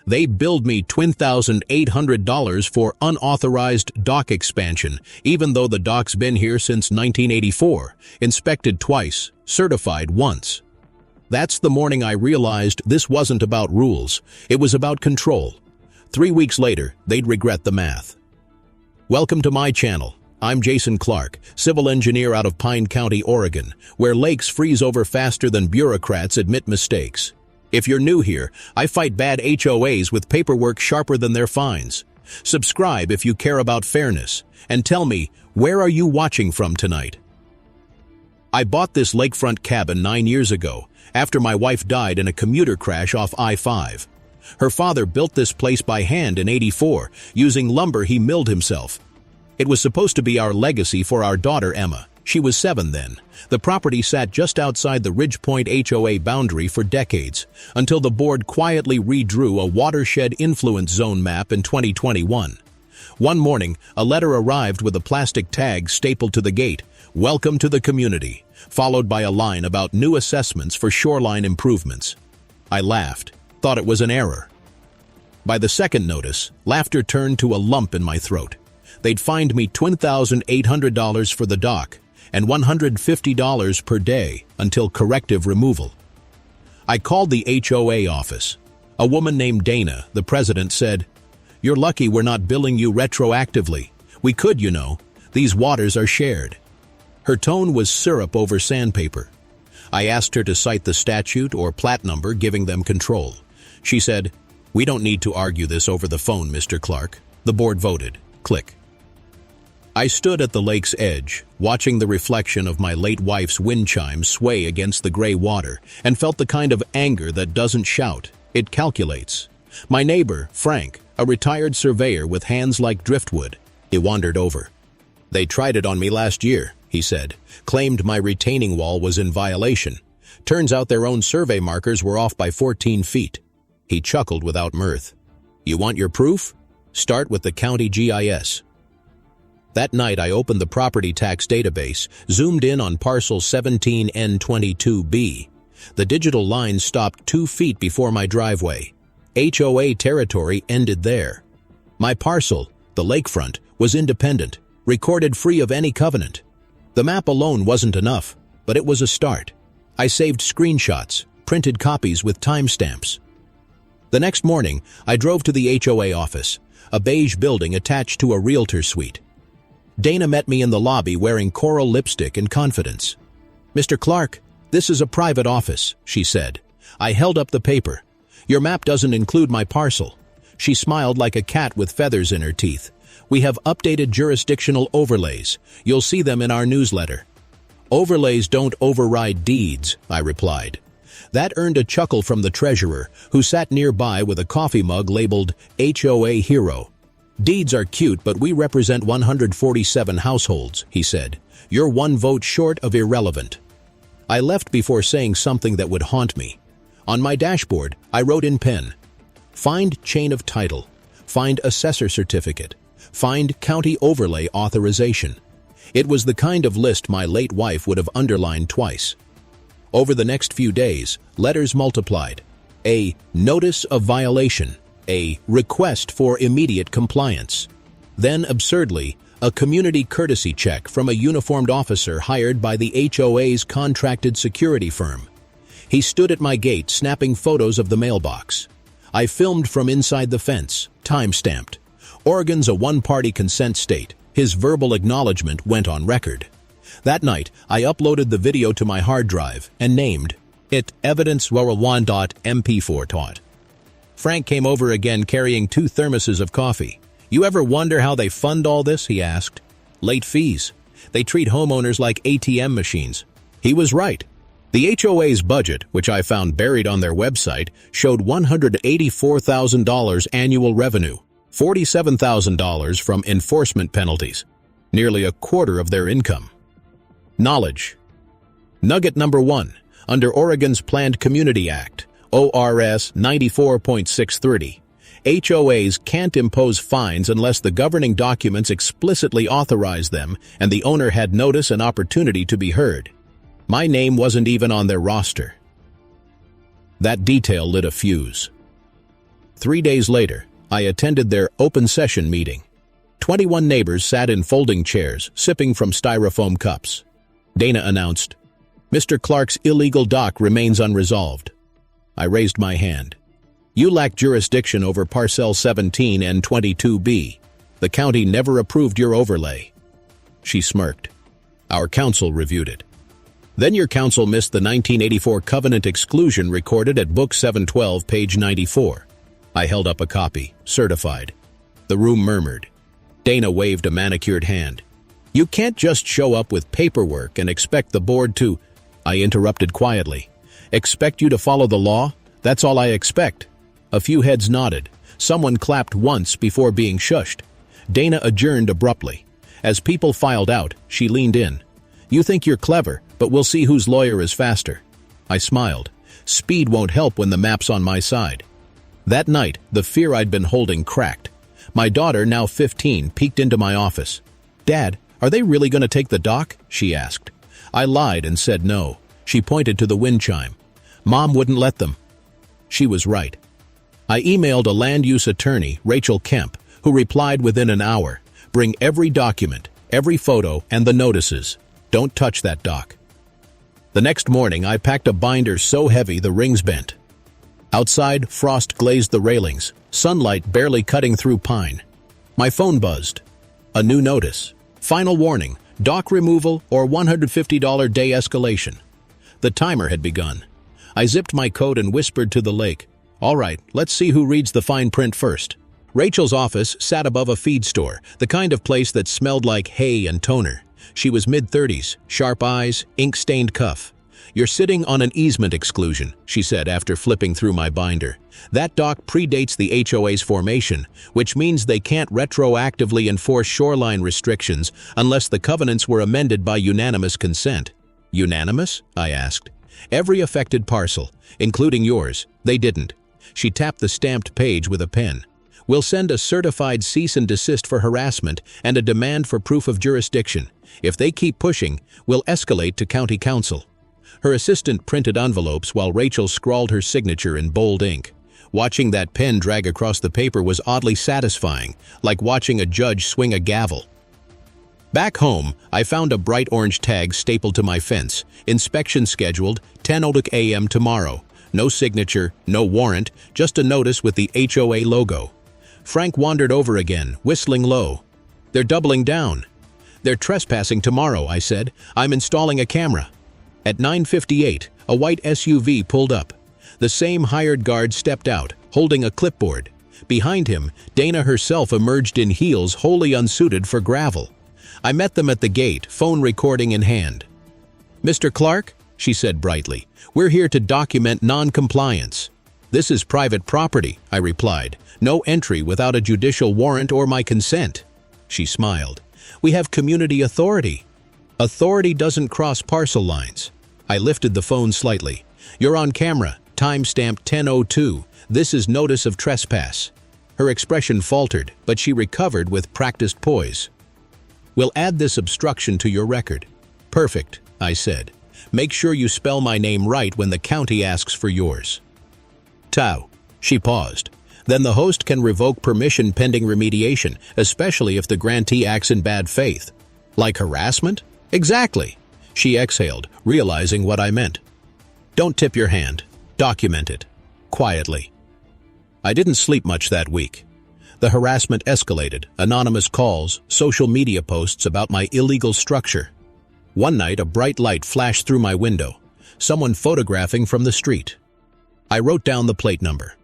They billed me $20,800 for unauthorized dock expansion, even though the dock's been here since 1984, inspected twice, certified once. That's the morning I realized this wasn't about rules, it was about control. 3 weeks later, they'd regret the math. Welcome to my channel. I'm Jason Clark, civil engineer out of Pine County, Oregon, where lakes freeze over faster than bureaucrats admit mistakes. If you're new here, I fight bad HOAs with paperwork sharper than their fines. Subscribe if you care about fairness, and tell me, where are you watching from tonight? I bought this lakefront cabin 9 years ago, after my wife died in a commuter crash off I-5. Her father built this place by hand in '84, using lumber he milled himself. It was supposed to be our legacy for our daughter Emma. She was 7 then. The property sat just outside the Ridgepoint HOA boundary for decades, until the board quietly redrew a watershed influence zone map in 2021. One morning, a letter arrived with a plastic tag stapled to the gate, "Welcome to the community," followed by a line about new assessments for shoreline improvements. I laughed, thought it was an error. By the second notice, laughter turned to a lump in my throat. They'd fined me $20,800 for the dock, and $150 per day until corrective removal. I called the HOA office. A woman named Dana, the president, said, "You're lucky we're not billing you retroactively. We could, you know. These waters are shared." Her tone was syrup over sandpaper. I asked her to cite the statute or plat number giving them control. She said, "We don't need to argue this over the phone, Mr. Clark." The board voted. Click. I stood at the lake's edge, watching the reflection of my late wife's wind chimes sway against the gray water, and felt the kind of anger that doesn't shout, it calculates. My neighbor, Frank, a retired surveyor with hands like driftwood, he wandered over. "They tried it on me last year," he said, claimed my retaining wall was in violation. Turns out their own survey markers were off by 14 feet. He chuckled without mirth. "You want your proof? Start with the county GIS. That night I opened the property tax database, zoomed in on parcel 17N22B. The digital line stopped 2 feet before my driveway. HOA territory ended there. My parcel, the lakefront, was independent, recorded free of any covenant. The map alone wasn't enough, but it was a start. I saved screenshots, printed copies with timestamps. The next morning, I drove to the HOA office, a beige building attached to a realtor suite. Dana met me in the lobby wearing coral lipstick in confidence. "Mr. Clark, this is a private office," she said. I held up the paper. "Your map doesn't include my parcel." She smiled like a cat with feathers in her teeth. "We have updated jurisdictional overlays. You'll see them in our newsletter." "Overlays don't override deeds," I replied. That earned a chuckle from the treasurer, who sat nearby with a coffee mug labeled HOA Hero. "Deeds are cute, but we represent 147 households," he said. "You're 1 vote short of irrelevant." I left before saying something that would haunt me. On my dashboard, I wrote in pen, "Find chain of title, find assessor certificate, find county overlay authorization." It was the kind of list my late wife would have underlined twice. Over the next few days, letters multiplied. A notice of violation. A request for immediate compliance. Then, absurdly, a community courtesy check from a uniformed officer hired by the HOA's contracted security firm. He stood at my gate snapping photos of the mailbox. I filmed from inside the fence, time-stamped. Oregon's a one-party consent state. His verbal acknowledgement went on record. That night, I uploaded the video to my hard drive and named it evidence1.mp4. Frank came over again carrying 2 thermoses of coffee. "You ever wonder how they fund all this?" he asked. "Late fees. They treat homeowners like ATM machines." He was right. The HOA's budget, which I found buried on their website, showed $184,000 annual revenue, $47,000 from enforcement penalties, nearly a quarter of their income. Knowledge. Nugget number 1. Under Oregon's Planned Community Act, ORS 94.630, HOAs can't impose fines unless the governing documents explicitly authorize them and the owner had notice and opportunity to be heard. My name wasn't even on their roster. That detail lit a fuse. 3 days later, I attended their open session meeting. 21 neighbors sat in folding chairs, sipping from styrofoam cups. Dana announced, "Mr. Clark's illegal dock remains unresolved." I raised my hand. "You lack jurisdiction over Parcel 17 and 22B. The county never approved your overlay." She smirked. "Our council reviewed it." "Then your council missed the 1984 covenant exclusion recorded at Book 712, page 94. I held up a copy, certified. The room murmured. Dana waved a manicured hand. "You can't just show up with paperwork and expect the board to—" I interrupted quietly. "Expect you to follow the law? That's all I expect." A few heads nodded. Someone clapped once before being shushed. Dana adjourned abruptly. As people filed out, she leaned in. "You think you're clever, but we'll see whose lawyer is faster." I smiled. Speed won't help when the map's on my side. That night, the fear I'd been holding cracked. My daughter, now 15, peeked into my office. "Dad, are they really going to take the dock?" she asked. I lied and said no. She pointed to the wind chime. "Mom wouldn't let them." She was right. I emailed a land use attorney, Rachel Kemp, who replied within an hour. "Bring every document, every photo, and the notices. Don't touch that dock." The next morning, I packed a binder so heavy the rings bent. Outside, frost glazed the railings, sunlight barely cutting through pine. My phone buzzed. A new notice. Final warning, dock removal or $150 day escalation. The timer had begun. I zipped my coat and whispered to the lake. "All right, let's see who reads the fine print first." Rachel's office sat above a feed store, the kind of place that smelled like hay and toner. She was mid-30s, sharp eyes, ink-stained cuff. "You're sitting on an easement exclusion," she said after flipping through my binder. "That dock predates the HOA's formation, which means they can't retroactively enforce shoreline restrictions unless the covenants were amended by unanimous consent." "Unanimous?" I asked. "Every affected parcel, including yours. They didn't." She tapped the stamped page with a pen. "We'll send a certified cease and desist for harassment and a demand for proof of jurisdiction. If they keep pushing, we'll escalate to county council." Her assistant printed envelopes while Rachel scrawled her signature in bold ink. Watching that pen drag across the paper was oddly satisfying, like watching a judge swing a gavel. Back home, I found a bright orange tag stapled to my fence. "Inspection scheduled, 10:00 a.m. tomorrow." No signature, no warrant, just a notice with the HOA logo. Frank wandered over again, whistling low. "They're doubling down." "They're trespassing tomorrow," I said. "I'm installing a camera." At 9:58, a white SUV pulled up. The same hired guard stepped out, holding a clipboard. Behind him, Dana herself emerged in heels wholly unsuited for gravel. I met them at the gate, phone recording in hand. "Mr. Clark," she said brightly, "we're here to document non-compliance." "This is private property," I replied. "No entry without a judicial warrant or my consent." She smiled. "We have community authority." "Authority doesn't cross parcel lines." I lifted the phone slightly. "You're on camera, timestamp 10:02. This is notice of trespass." Her expression faltered, but she recovered with practiced poise. "We'll add this obstruction to your record." "Perfect," I said. "Make sure you spell my name right when the county asks for yours." "Tau." She paused. "Then the host can revoke permission pending remediation, especially if the grantee acts in bad faith." "Like harassment?" "Exactly." She exhaled, realizing what I meant. "Don't tip your hand. Document it. Quietly." I didn't sleep much that week. The harassment escalated, anonymous calls, social media posts about my illegal structure. One night, a bright light flashed through my window. Someone photographing from the street. I wrote down the plate number.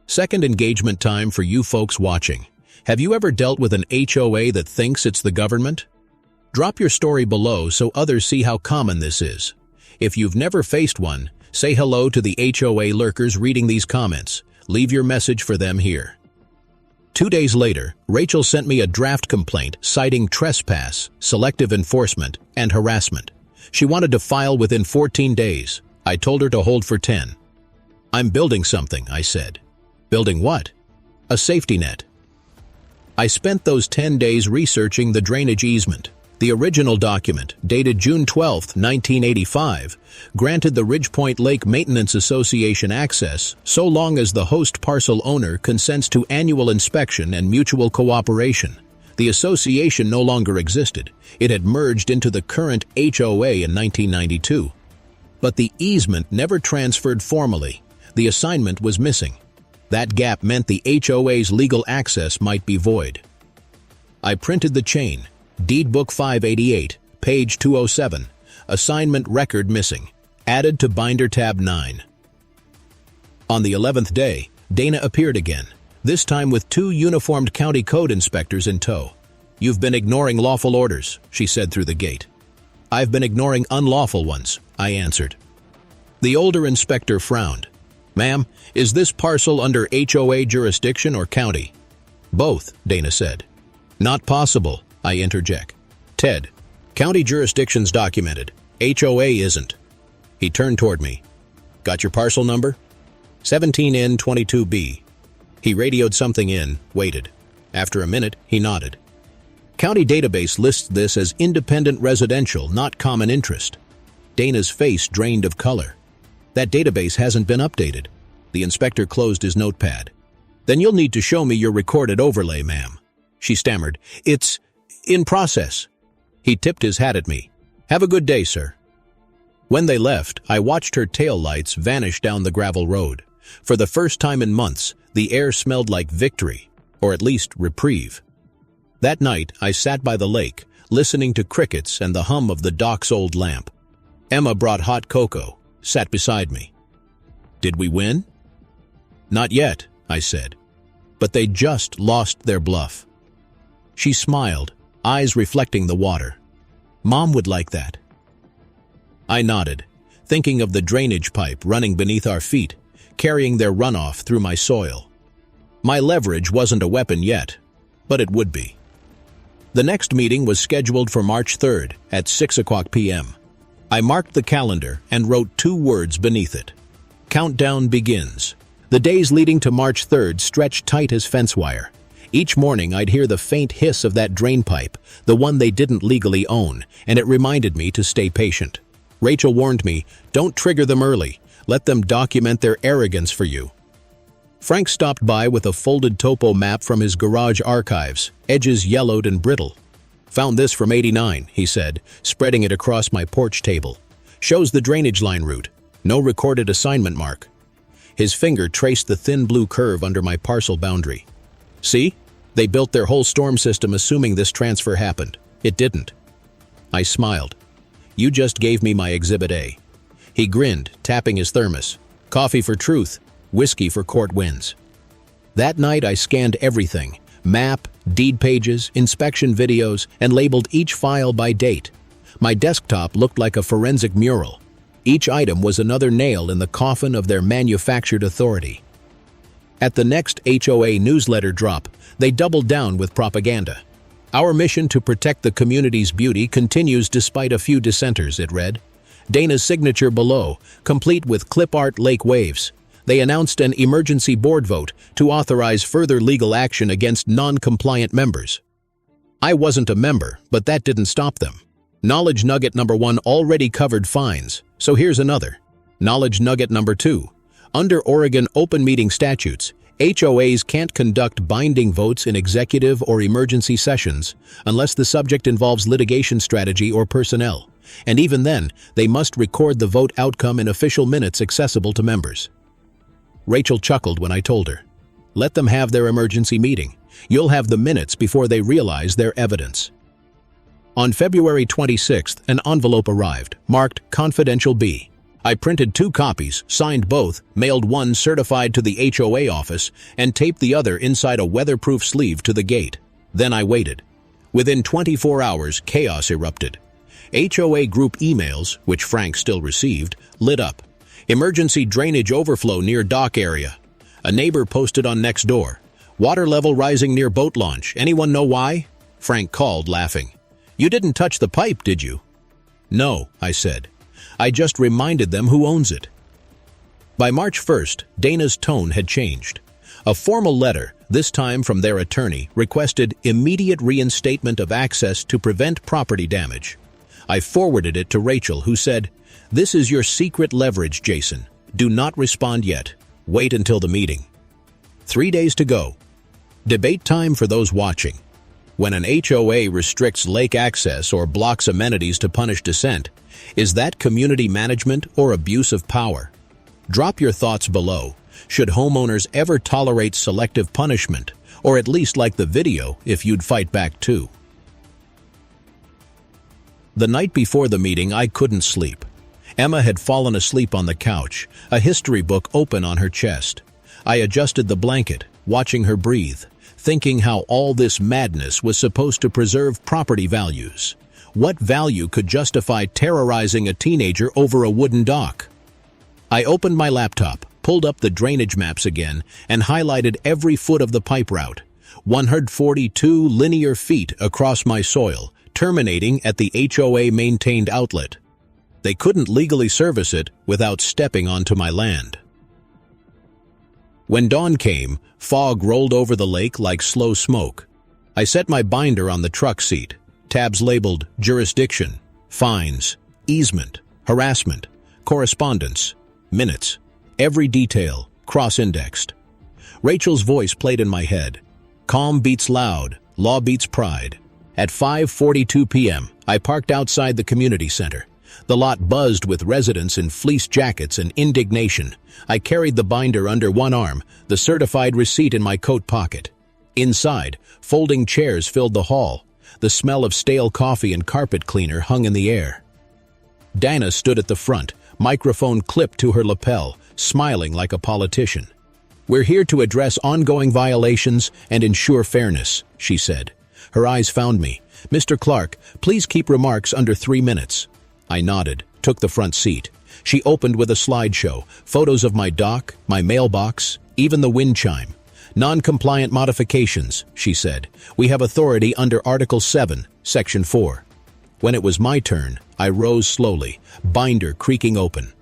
Second engagement time for you folks watching. Have you ever dealt with an HOA that thinks it's the government? Drop your story below so others see how common this is. If you've never faced one, say hello to the HOA lurkers reading these comments. Leave your message for them here. 2 days later, Rachel sent me a draft complaint citing trespass, selective enforcement, and harassment. She wanted to file within 14 days. I told her to hold for 10. "I'm building something," I said. "Building what?" "A safety net." I spent those 10 days researching the drainage easement. The original document, dated June 12, 1985, granted the Ridgepoint Lake Maintenance Association access so long as the host parcel owner consents to annual inspection and mutual cooperation. The association no longer existed. It had merged into the current HOA in 1992. But the easement never transferred formally. The assignment was missing. That gap meant the HOA's legal access might be void. I printed the chain. Deed Book 588, page 207. Assignment record missing. Added to binder tab 9. On the 11th day, Dana appeared again, this time with 2 uniformed county code inspectors in tow. "You've been ignoring lawful orders," she said through the gate. "I've been ignoring unlawful ones," I answered. The older inspector frowned. "Ma'am, is this parcel under HOA jurisdiction or county?" "Both," Dana said. "Not possible," I interject. "Ted, county jurisdiction's documented. HOA isn't." He turned toward me. "Got your parcel number?" 17N22B. He radioed something in, waited. After a minute, he nodded. "County database lists this as independent residential, not common interest." Dana's face drained of color. "That database hasn't been updated." The inspector closed his notepad. "Then you'll need to show me your recorded overlay, ma'am." She stammered. "It's in process." He tipped his hat at me. "Have a good day, sir." When they left, I watched her taillights vanish down the gravel road. For the first time in months, the air smelled like victory, or at least reprieve. That night, I sat by the lake, listening to crickets and the hum of the dock's old lamp. Emma brought hot cocoa, sat beside me. "Did we win?" "Not yet," I said. "But they just lost their bluff." She smiled, eyes reflecting the water. "Mom would like that." I nodded, thinking of the drainage pipe running beneath our feet, carrying their runoff through my soil. My leverage wasn't a weapon yet, but it would be. The next meeting was scheduled for March 3rd at 6:00 p.m. I marked the calendar and wrote 2 words beneath it. Countdown begins. The days leading to March 3rd stretched tight as fence wire. Each morning I'd hear the faint hiss of that drain pipe, the one they didn't legally own, and it reminded me to stay patient. Rachel warned me, "Don't trigger them early. Let them document their arrogance for you." Frank stopped by with a folded topo map from his garage archives, edges yellowed and brittle. "Found this from '89, he said, spreading it across my porch table. "Shows the drainage line route. No recorded assignment mark." His finger traced the thin blue curve under my parcel boundary. "See? They built their whole storm system assuming this transfer happened. It didn't." I smiled. "You just gave me my Exhibit A." He grinned, tapping his thermos. "Coffee for truth, whiskey for court wins." That night I scanned everything, map, deed pages, inspection videos, and labeled each file by date. My desktop looked like a forensic mural. Each item was another nail in the coffin of their manufactured authority. At the next HOA newsletter drop, they doubled down with propaganda. "Our mission to protect the community's beauty continues despite a few dissenters," it read. Dana's signature below, complete with clip art lake waves. They announced an emergency board vote to authorize further legal action against non-compliant members. I wasn't a member, but that didn't stop them. Knowledge nugget number 1 already covered fines, so here's another. Knowledge nugget number 2. Under Oregon open meeting statutes, HOAs can't conduct binding votes in executive or emergency sessions unless the subject involves litigation strategy or personnel, and even then, they must record the vote outcome in official minutes accessible to members. Rachel chuckled when I told her, "Let them have their emergency meeting. You'll have the minutes before they realize their evidence." On February 26th, an envelope arrived, marked Confidential B. I printed 2 copies, signed both, mailed one certified to the HOA office, and taped the other inside a weatherproof sleeve to the gate. Then I waited. Within 24 hours, chaos erupted. HOA group emails, which Frank still received, lit up. Emergency drainage overflow near dock area. A neighbor posted on Nextdoor. Water level rising near boat launch. Anyone know why? Frank called, laughing. "You didn't touch the pipe, did you?" "No," I said. "I just reminded them who owns it." By March 1st, Dana's tone had changed. A formal letter, this time from their attorney, requested immediate reinstatement of access to prevent property damage. I forwarded it to Rachel, who said, "This is your secret leverage, Jason. Do not respond yet. Wait until the meeting." 3 days to go. Debate time for those watching. When an HOA restricts lake access or blocks amenities to punish dissent, is that community management or abuse of power? Drop your thoughts below. Should homeowners ever tolerate selective punishment, or at least like the video if you'd fight back too? The night before the meeting, I couldn't sleep. Emma had fallen asleep on the couch, a history book open on her chest. I adjusted the blanket, watching her breathe, thinking how all this madness was supposed to preserve property values. What value could justify terrorizing a teenager over a wooden dock? I opened my laptop, pulled up the drainage maps again, and highlighted every foot of the pipe route. 142 linear feet across my soil, terminating at the HOA-maintained outlet. They couldn't legally service it without stepping onto my land. When dawn came, fog rolled over the lake like slow smoke. I set my binder on the truck seat, tabs labeled jurisdiction, fines, easement, harassment, correspondence, minutes, every detail cross-indexed. Rachel's voice played in my head. Calm beats loud, law beats pride. At 5:42 p.m., I parked outside the community center. The lot buzzed with residents in fleece jackets and indignation. I carried the binder under one arm, the certified receipt in my coat pocket. Inside, folding chairs filled the hall. The smell of stale coffee and carpet cleaner hung in the air. Dana stood at the front, microphone clipped to her lapel, smiling like a politician. "We're here to address ongoing violations and ensure fairness," she said. Her eyes found me. "Mr. Clark, please keep remarks under 3 minutes." I nodded, took the front seat. She opened with a slideshow, photos of my dock, my mailbox, even the wind chime. "Non-compliant modifications," she said. "We have authority under Article 7, Section 4. When it was my turn, I rose slowly, binder creaking open.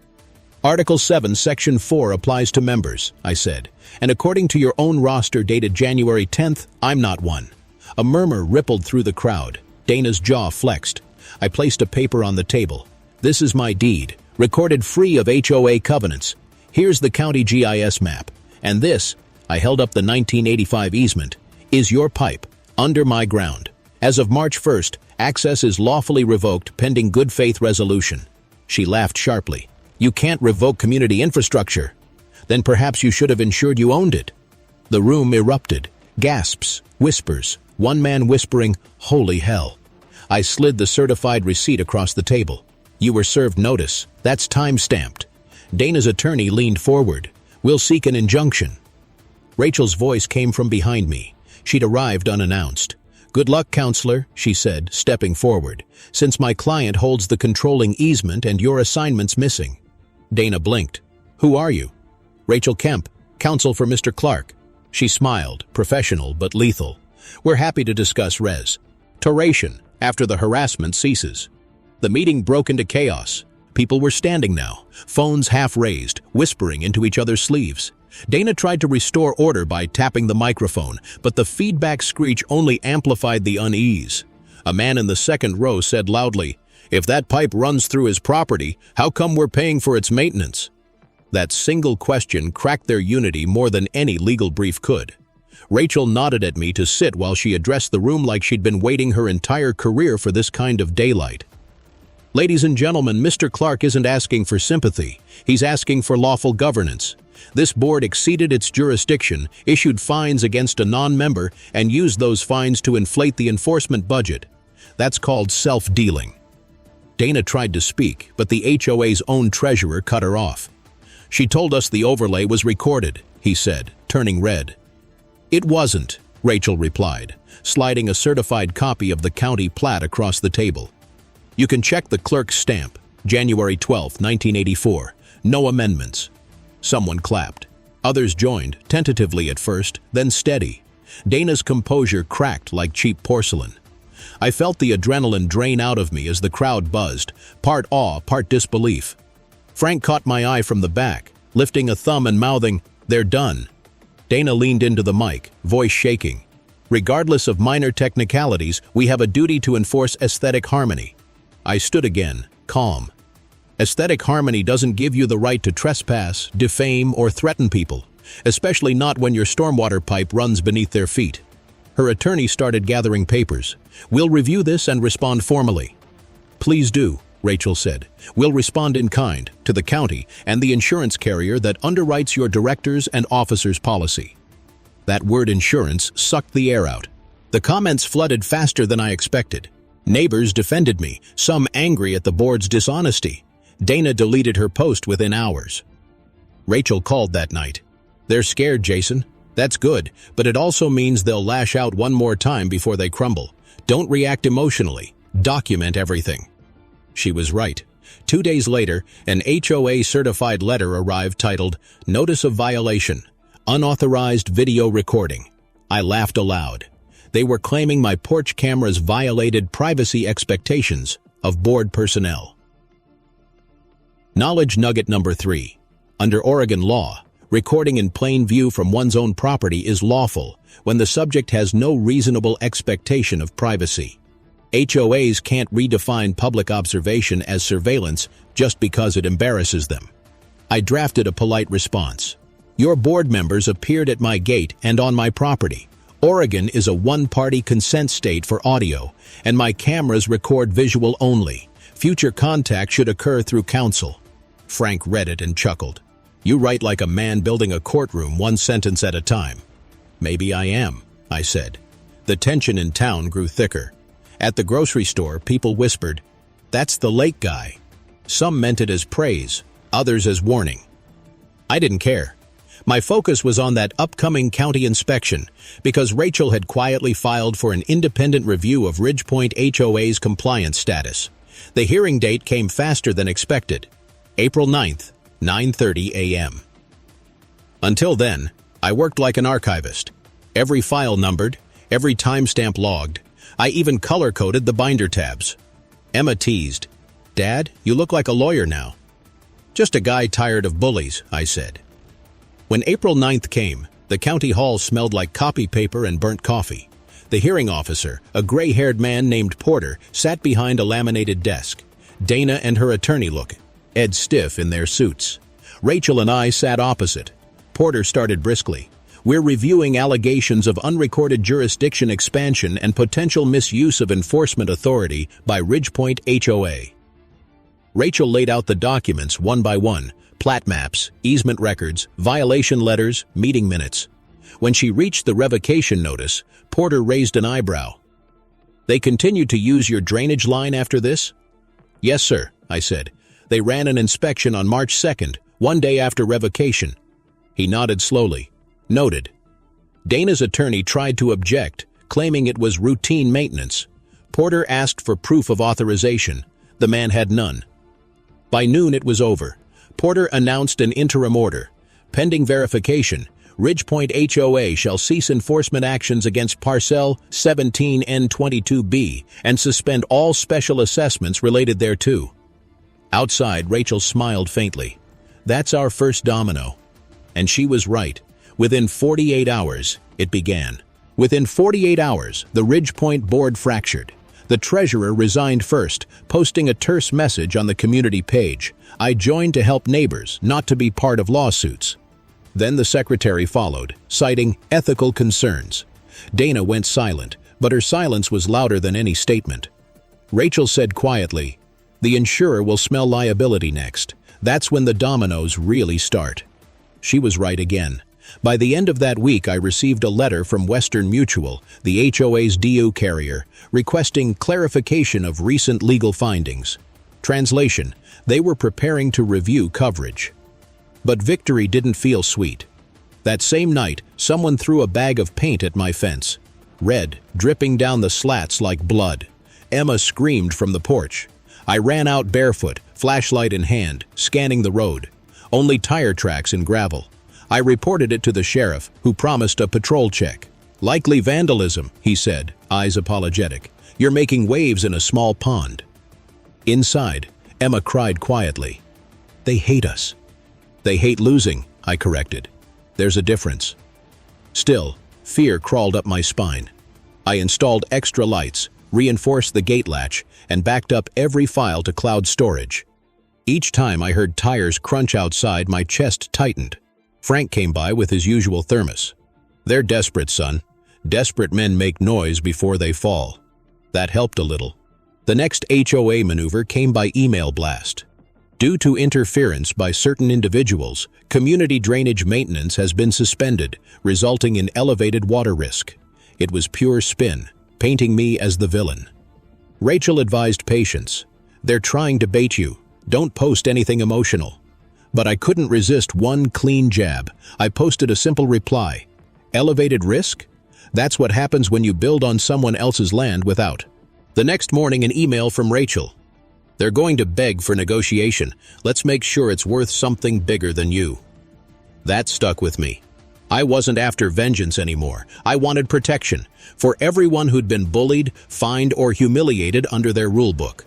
"Article 7, Section 4 applies to members," I said, "and according to your own roster dated January 10th, I'm not one." A murmur rippled through the crowd. Dana's jaw flexed. I placed a paper on the table. "This is my deed, recorded free of HOA covenants. Here's the county GIS map. And this," I held up the 1985 easement, "is your pipe, under my ground. As of March 1st, access is lawfully revoked pending good faith resolution." She laughed sharply. "You can't revoke community infrastructure. Then perhaps you should have ensured you owned it." The room erupted. Gasps, whispers, one man whispering, "Holy hell." I slid the certified receipt across the table. "You were served notice. That's time-stamped." Dana's attorney leaned forward. "We'll seek an injunction." Rachel's voice came from behind me. She'd arrived unannounced. "Good luck, counselor," she said, stepping forward, "since my client holds the controlling easement and your assignment's missing." Dana blinked. "Who are you?" "Rachel Kemp, counsel for Mr. Clark." She smiled, professional but lethal. "We're happy to discuss res. Toration, after the harassment ceases." The meeting broke into chaos. People were standing now, phones half raised, whispering into each other's sleeves. Dana tried to restore order by tapping the microphone, but the feedback screech only amplified the unease. A man in the second row said loudly, "If that pipe runs through his property, how come we're paying for its maintenance?" That single question cracked their unity more than any legal brief could. Rachel nodded at me to sit while she addressed the room like she'd been waiting her entire career for this kind of daylight. "Ladies and gentlemen, Mr. Clark isn't asking for sympathy. He's asking for lawful governance. This board exceeded its jurisdiction, issued fines against a non-member, and used those fines to inflate the enforcement budget. That's called self-dealing." Dana tried to speak, but the HOA's own treasurer cut her off. "She told us the overlay was recorded," he said, turning red. "It wasn't," Rachel replied, sliding a certified copy of the county plat across the table. "You can check the clerk's stamp, January 12, 1984. No amendments." Someone clapped. Others joined, tentatively at first, then steady. Dana's composure cracked like cheap porcelain. I felt the adrenaline drain out of me as the crowd buzzed, part awe, part disbelief. Frank caught my eye from the back, lifting a thumb and mouthing, "They're done." Dana leaned into the mic, voice shaking. Regardless of minor technicalities, we have a duty to enforce aesthetic harmony. I stood again, calm. Aesthetic harmony doesn't give you the right to trespass, defame, or threaten people, especially not when your stormwater pipe runs beneath their feet. Her attorney started gathering papers. We'll review this and respond formally. Please do, Rachel said. We'll respond in kind to the county and the insurance carrier that underwrites your directors' and officers' policy. That word insurance sucked the air out. The comments flooded faster than I expected. Neighbors defended me, some angry at the board's dishonesty. Dana deleted her post within hours. Rachel called that night. They're scared, Jason. That's good, but it also means they'll lash out one more time before they crumble. Don't react emotionally. Document everything. She was right. 2 days later, an HOA certified letter arrived titled, Notice of Violation, Unauthorized Video Recording. I laughed aloud. They were claiming my porch cameras violated privacy expectations of board personnel. Knowledge nugget number 3. Under Oregon law, recording in plain view from one's own property is lawful when the subject has no reasonable expectation of privacy. HOAs can't redefine public observation as surveillance just because it embarrasses them. I drafted a polite response. Your board members appeared at my gate and on my property. Oregon is a one-party consent state for audio, and my cameras record visual only. Future contact should occur through counsel. Frank read it and chuckled. You write like a man building a courtroom, one sentence at a time. Maybe I am, I said. The tension in town grew thicker. At the grocery store, people whispered, That's the lake guy. Some meant it as praise, others as warning. I didn't care. My focus was on that upcoming county inspection because Rachel had quietly filed for an independent review of Ridgepoint HOA's compliance status. The hearing date came faster than expected. April 9th, 9:30 a.m. Until then, I worked like an archivist. Every file numbered, every timestamp logged. I even color-coded the binder tabs. Emma teased, Dad, you look like a lawyer now. Just a guy tired of bullies, I said. When April 9th came, the county hall smelled like copy paper and burnt coffee. The hearing officer, a gray-haired man named Porter, sat behind a laminated desk. Dana and her attorney looked, Ed stiff in their suits. Rachel and I sat opposite. Porter started briskly. We're reviewing allegations of unrecorded jurisdiction expansion and potential misuse of enforcement authority by Ridgepoint HOA. Rachel laid out the documents one by one, plat maps, easement records, violation letters, meeting minutes. When she reached the revocation notice, Porter raised an eyebrow. They continued to use your drainage line after this? Yes, sir, I said. They ran an inspection on March 2nd, one day after revocation. He nodded slowly. Noted. Dana's attorney tried to object, claiming it was routine maintenance. Porter asked for proof of authorization. The man had none. By noon it was over. Porter announced an interim order. Pending verification, Ridgepoint HOA shall cease enforcement actions against Parcel 17N22B and suspend all special assessments related thereto. Outside, Rachel smiled faintly. That's our first domino. And she was right. Within 48 hours, it began. Within 48 hours, the Ridgepoint board fractured. The treasurer resigned first, posting a terse message on the community page. I joined to help neighbors, not to be part of lawsuits. Then the secretary followed, citing ethical concerns. Dana went silent, but her silence was louder than any statement. Rachel said quietly, The insurer will smell liability next. That's when the dominoes really start. She was right again. By the end of that week, I received a letter from Western Mutual, the HOA's DU carrier, requesting clarification of recent legal findings. Translation: they were preparing to review coverage. But victory didn't feel sweet. That same night, someone threw a bag of paint at my fence. Red, dripping down the slats like blood. Emma screamed from the porch. I ran out barefoot, flashlight in hand, scanning the road. Only tire tracks in gravel. I reported it to the sheriff, who promised a patrol check. Likely vandalism, he said, eyes apologetic. You're making waves in a small pond. Inside, Emma cried quietly. They hate us. They hate losing, I corrected. There's a difference. Still, fear crawled up my spine. I installed extra lights, reinforced the gate latch, and backed up every file to cloud storage. Each time I heard tires crunch outside, my chest tightened. Frank came by with his usual thermos. "They're desperate, son. Desperate men make noise before they fall." That helped a little. The next HOA maneuver came by email blast. Due to interference by certain individuals, community drainage maintenance has been suspended, resulting in elevated water risk. It was pure spin, painting me as the villain. Rachel advised patience. "They're trying to bait you. Don't post anything emotional." But I couldn't resist one clean jab. I posted a simple reply. Elevated risk? That's what happens when you build on someone else's land without. The next morning, an email from Rachel. "They're going to beg for negotiation. Let's make sure it's worth something bigger than you." That stuck with me. I wasn't after vengeance anymore. I wanted protection for everyone who'd been bullied, fined, or humiliated under their rulebook.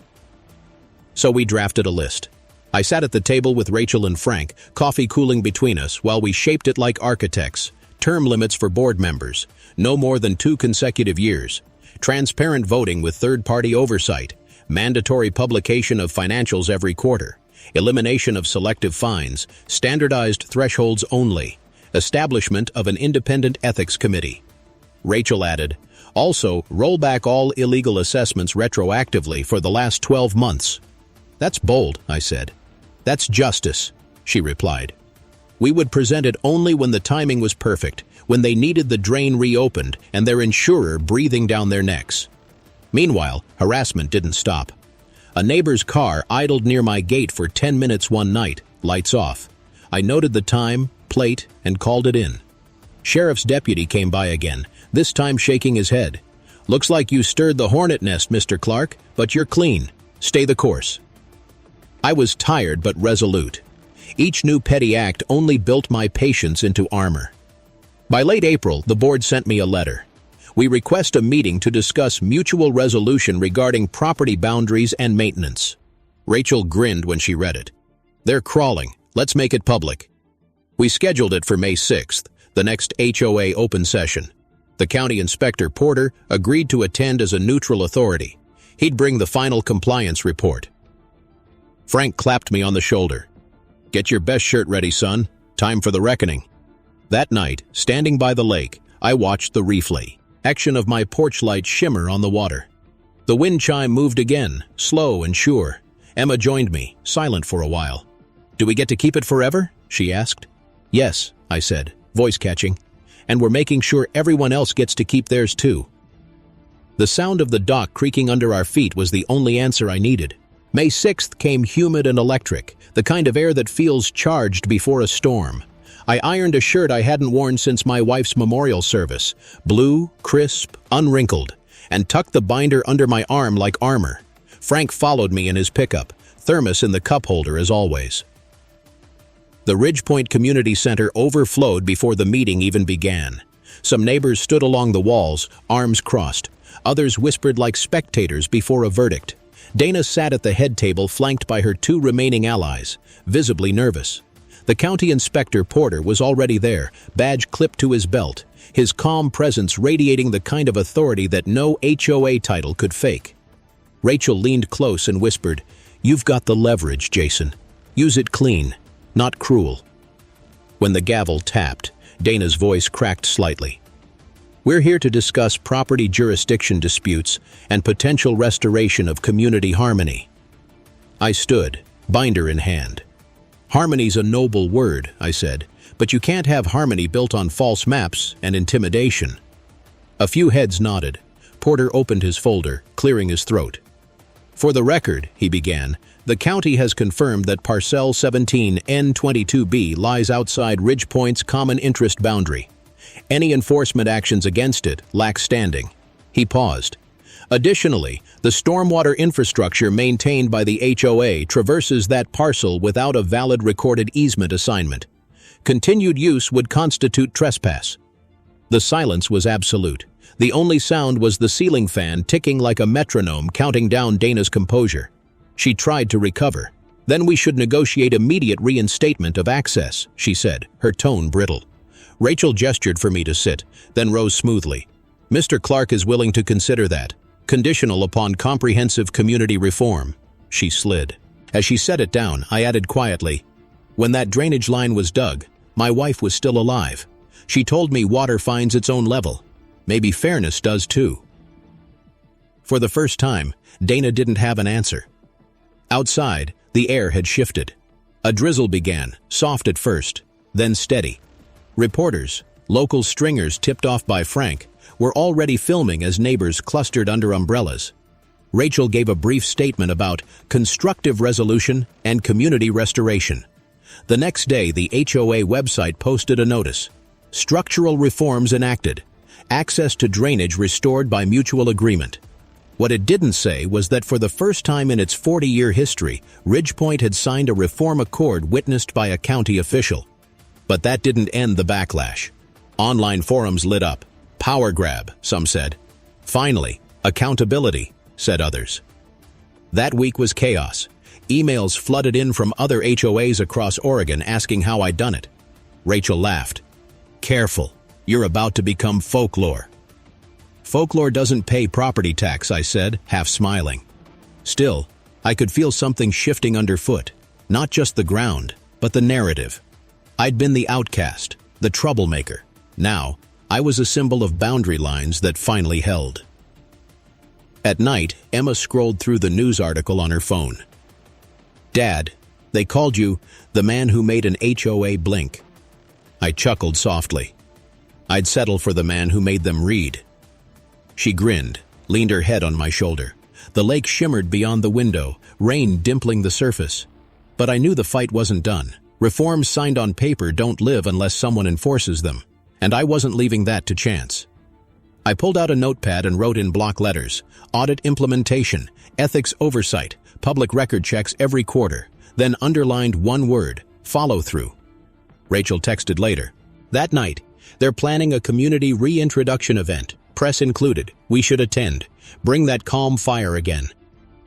So we drafted a list. I sat at the table with Rachel and Frank, coffee cooling between us while we shaped it like architects. Term limits for board members, no more than 2 consecutive years. Transparent voting with third-party oversight. Mandatory publication of financials every quarter. Elimination of selective fines. Standardized thresholds only. Establishment of an independent ethics committee. Rachel added, "Also, roll back all illegal assessments retroactively for the last 12 months. "That's bold," I said. "That's justice," she replied. "We would present it only when the timing was perfect, when they needed the drain reopened and their insurer breathing down their necks." Meanwhile, harassment didn't stop. A neighbor's car idled near my gate for 10 minutes one night, lights off. I noted the time, plate, and called it in. Sheriff's deputy came by again, this time shaking his head. "Looks like you stirred the hornet nest, Mr. Clark, but you're clean. Stay the course." I was tired but resolute. Each new petty act only built my patience into armor. By late April, the board sent me a letter. "We request a meeting to discuss mutual resolution regarding property boundaries and maintenance." Rachel grinned when she read it. "They're crawling. Let's make it public." We scheduled it for May 6th, the next HOA open session. The county inspector, Porter, agreed to attend as a neutral authority. He'd bring the final compliance report. Frank clapped me on the shoulder. "Get your best shirt ready, son. Time for the reckoning." That night, standing by the lake, I watched the reflection of my porch light shimmer on the water. The wind chime moved again, slow and sure. Emma joined me, silent for a while. "Do we get to keep it forever?" she asked. "Yes," I said, voice catching. "And we're making sure everyone else gets to keep theirs too." The sound of the dock creaking under our feet was the only answer I needed. May 6th came humid and electric, the kind of air that feels charged before a storm. I ironed a shirt I hadn't worn since my wife's memorial service, blue, crisp, unwrinkled, and tucked the binder under my arm like armor. Frank followed me in his pickup, thermos in the cup holder as always. The Ridgepoint Community Center overflowed before the meeting even began. Some neighbors stood along the walls, arms crossed. Others whispered like spectators before a verdict. Dana sat at the head table flanked by her 2 remaining allies, visibly nervous. The county inspector, Porter, was already there, badge clipped to his belt, his calm presence radiating the kind of authority that no HOA title could fake. Rachel leaned close and whispered, "You've got the leverage, Jason. Use it clean, not cruel." When the gavel tapped, Dana's voice cracked slightly. "We're here to discuss property jurisdiction disputes and potential restoration of community harmony." I stood, binder in hand. "Harmony's a noble word," I said, "but you can't have harmony built on false maps and intimidation." A few heads nodded. Porter opened his folder, clearing his throat. "For the record," he began, "the county has confirmed that Parcel 17 N22B lies outside Ridgepoint's common interest boundary. Any enforcement actions against it lack standing." He paused. "Additionally, the stormwater infrastructure maintained by the HOA traverses that parcel without a valid recorded easement assignment. Continued use would constitute trespass." The silence was absolute. The only sound was the ceiling fan ticking like a metronome, counting down Dana's composure. She tried to recover. "Then we should negotiate immediate reinstatement of access," she said, her tone brittle. Rachel gestured for me to sit, then rose smoothly. "Mr. Clark is willing to consider that, conditional upon comprehensive community reform." She slid. As she set it down, I added quietly, "When that drainage line was dug, my wife was still alive. She told me water finds its own level. Maybe fairness does too." For the first time, Dana didn't have an answer. Outside, the air had shifted. A drizzle began, soft at first, then steady. Reporters, local stringers tipped off by Frank, were already filming as neighbors clustered under umbrellas. Rachel gave a brief statement about constructive resolution and community restoration. The next day, the HOA website posted a notice. Structural reforms enacted. Access to drainage restored by mutual agreement. What it didn't say was that for the first time in its 40-year history, Ridgepoint had signed a reform accord witnessed by a county official. But that didn't end the backlash. Online forums lit up. Power grab, some said. Finally, accountability, said others. That week was chaos. Emails flooded in from other HOAs across Oregon asking how I'd done it. Rachel laughed. "Careful, you're about to become folklore." "Folklore doesn't pay property tax," I said, half smiling. Still, I could feel something shifting underfoot. Not just the ground, but the narrative. I'd been the outcast, the troublemaker. Now, I was a symbol of boundary lines that finally held. At night, Emma scrolled through the news article on her phone. "Dad, they called you the man who made an HOA blink." I chuckled softly. I'd settle for the man who made them read. She grinned, leaned her head on my shoulder. The lake shimmered beyond the window, rain dimpling the surface. But I knew the fight wasn't done. Reforms signed on paper don't live unless someone enforces them, and I wasn't leaving that to chance. I pulled out a notepad and wrote in block letters, audit implementation, ethics oversight, public record checks every quarter, then underlined one word, follow through. Rachel texted later. "That night, they're planning a community reintroduction event, press included. We should attend. Bring that calm fire again."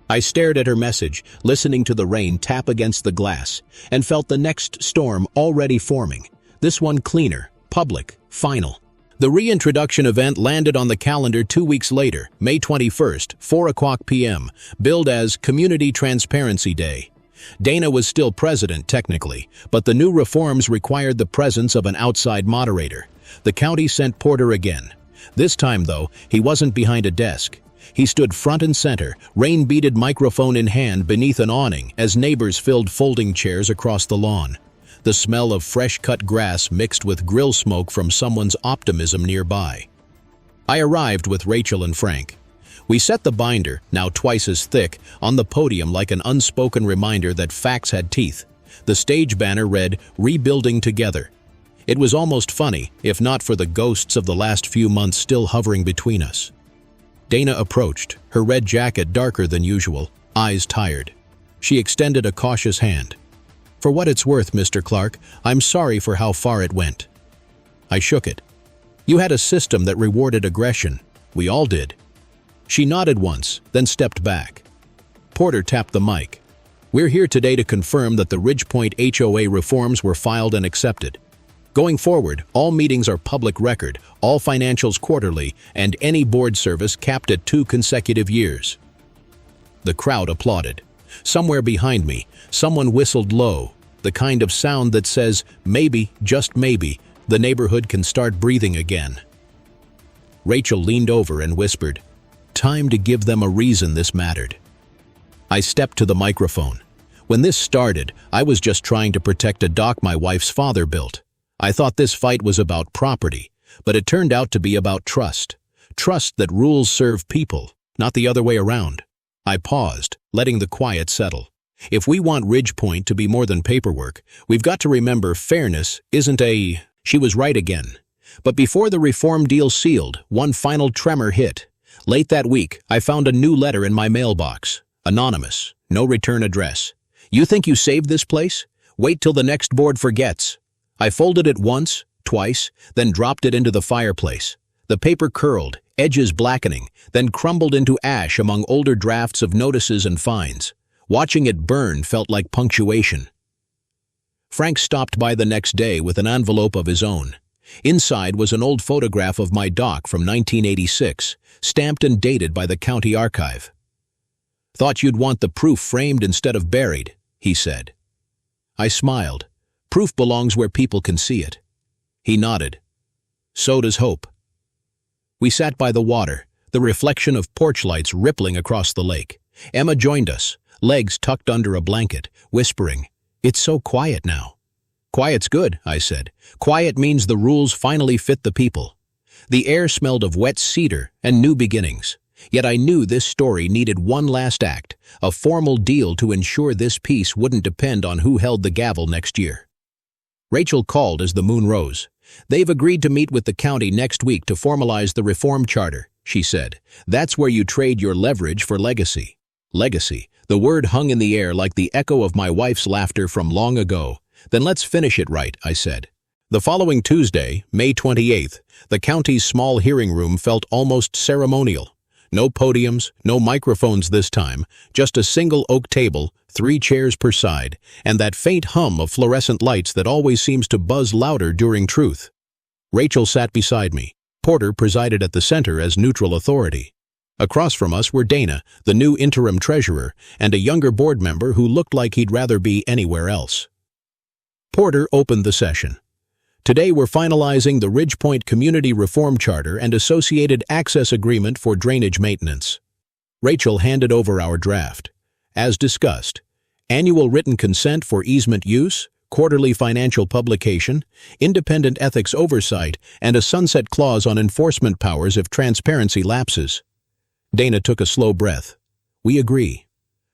I stared at her message, listening to the rain tap against the glass, and felt the next storm already forming. This one cleaner, public, final. The reintroduction event landed on the calendar 2 weeks later, May 21st, 4:00 p.m., billed as Community Transparency Day. Dana was still president, technically, but the new reforms required the presence of an outside moderator. The county sent Porter again. This time, though, he wasn't behind a desk. He stood front and center, rain-beaded microphone in hand beneath an awning as neighbors filled folding chairs across the lawn. The smell of fresh-cut grass mixed with grill smoke from someone's optimism nearby. I arrived with Rachel and Frank. We set the binder, now twice as thick, on the podium like an unspoken reminder that facts had teeth. The stage banner read, "Rebuilding Together." It was almost funny, if not for the ghosts of the last few months still hovering between us. Dana approached, her red jacket darker than usual, eyes tired. She extended a cautious hand. "For what it's worth, Mr. Clark, I'm sorry for how far it went." I shook it. "You had a system that rewarded aggression. We all did." She nodded once, then stepped back. Porter tapped the mic. "We're here today to confirm that the Ridgepoint HOA reforms were filed and accepted. Going forward, all meetings are public record, all financials quarterly, and any board service capped at 2 consecutive years." The crowd applauded. Somewhere behind me, someone whistled low, the kind of sound that says, maybe, just maybe, the neighborhood can start breathing again. Rachel leaned over and whispered, "Time to give them a reason this mattered." I stepped to the microphone. When this started, I was just trying to protect a dock my wife's father built. I thought this fight was about property, but it turned out to be about trust. Trust that rules serve people, not the other way around. I paused, letting the quiet settle. If we want Ridgepoint to be more than paperwork, we've got to remember fairness isn't a... She was right again. But before the reform deal sealed, one final tremor hit. Late that week, I found a new letter in my mailbox. Anonymous, no return address. "You think you saved this place? Wait till the next board forgets." I folded it once, twice, then dropped it into the fireplace. The paper curled, edges blackening, then crumbled into ash among older drafts of notices and fines. Watching it burn felt like punctuation. Frank stopped by the next day with an envelope of his own. Inside was an old photograph of my dock from 1986, stamped and dated by the county archive. "Thought you'd want the proof framed instead of buried," he said. I smiled. "Proof belongs where people can see it." He nodded. "So does hope." We sat by the water, the reflection of porch lights rippling across the lake. Emma joined us, legs tucked under a blanket, whispering, "It's so quiet now." "Quiet's good," I said. "Quiet means the rules finally fit the people." The air smelled of wet cedar and new beginnings. Yet I knew this story needed one last act, a formal deal to ensure this peace wouldn't depend on who held the gavel next year. Rachel called as the moon rose. "They've agreed to meet with the county next week to formalize the reform charter," she said. "That's where you trade your leverage for legacy." Legacy. The word hung in the air like the echo of my wife's laughter from long ago. "Then let's finish it right," I said. The following Tuesday, May 28th, the county's small hearing room felt almost ceremonial. No podiums, no microphones this time, just a single oak table, 3 chairs per side, and that faint hum of fluorescent lights that always seems to buzz louder during truth. Rachel sat beside me. Porter presided at the center as neutral authority. Across from us were Dana, the new interim treasurer, and a younger board member who looked like he'd rather be anywhere else. Porter opened the session. "Today we're finalizing the Ridgepoint Community Reform Charter and associated access agreement for drainage maintenance." Rachel handed over our draft. As discussed, annual written consent for easement use, quarterly financial publication, independent ethics oversight, and a sunset clause on enforcement powers if transparency lapses. Dana took a slow breath. "We agree."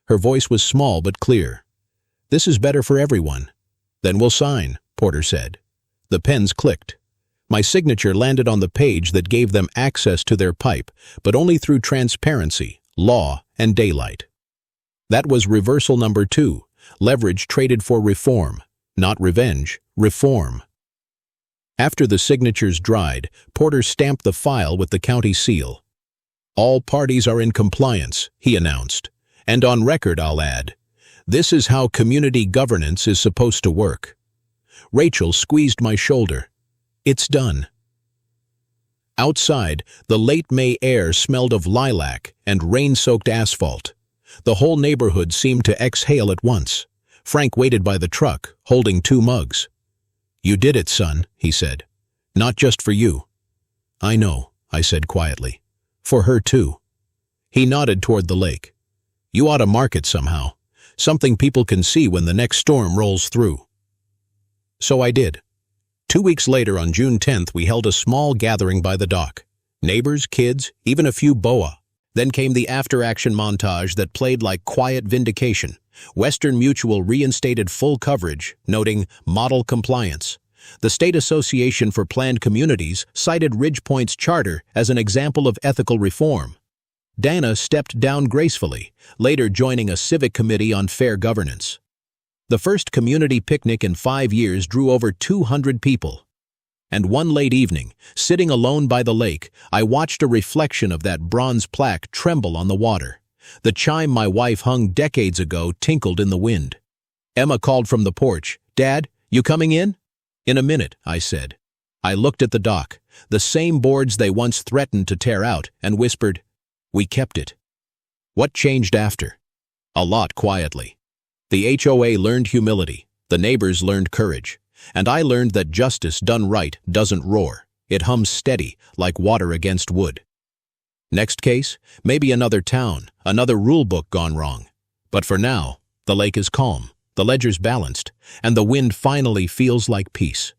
Her voice was small but clear. "This is better for everyone." "Then we'll sign," Porter said. The pens clicked. My signature landed on the page that gave them access to their pipe, but only through transparency, law, and daylight. That was reversal number 2, leverage traded for reform. Not revenge, reform. After the signatures dried, Porter stamped the file with the county seal. "All parties are in compliance," he announced. "And on record, I'll add, this is how community governance is supposed to work." Rachel squeezed my shoulder. "It's done." Outside, the late May air smelled of lilac and rain-soaked asphalt. The whole neighborhood seemed to exhale at once. Frank waited by the truck, holding 2 mugs. "You did it, son," he said. "Not just for you." "I know," I said quietly. "For her, too." He nodded toward the lake. "You ought to mark it somehow. Something people can see when the next storm rolls through." So I did. 2 weeks later, on June 10th, we held a small gathering by the dock. Neighbors, kids, even a few boa. Then came the after-action montage that played like quiet vindication. Western Mutual reinstated full coverage, noting model compliance. The State Association for Planned Communities cited Ridgepoint's charter as an example of ethical reform. Dana stepped down gracefully, later joining a civic committee on fair governance. The first community picnic in 5 years drew over 200 people. And one late evening, sitting alone by the lake, I watched a reflection of that bronze plaque tremble on the water. The chime my wife hung decades ago tinkled in the wind. Emma called from the porch, "Dad, you coming in?" "In a minute," I said. I looked at the dock, the same boards they once threatened to tear out, and whispered, "We kept it." What changed after? A lot, quietly. The HOA learned humility, the neighbors learned courage, and I learned that justice done right doesn't roar. It hums steady, like water against wood. Next case, maybe another town, another rule book gone wrong. But for now, the lake is calm, the ledger's balanced, and the wind finally feels like peace.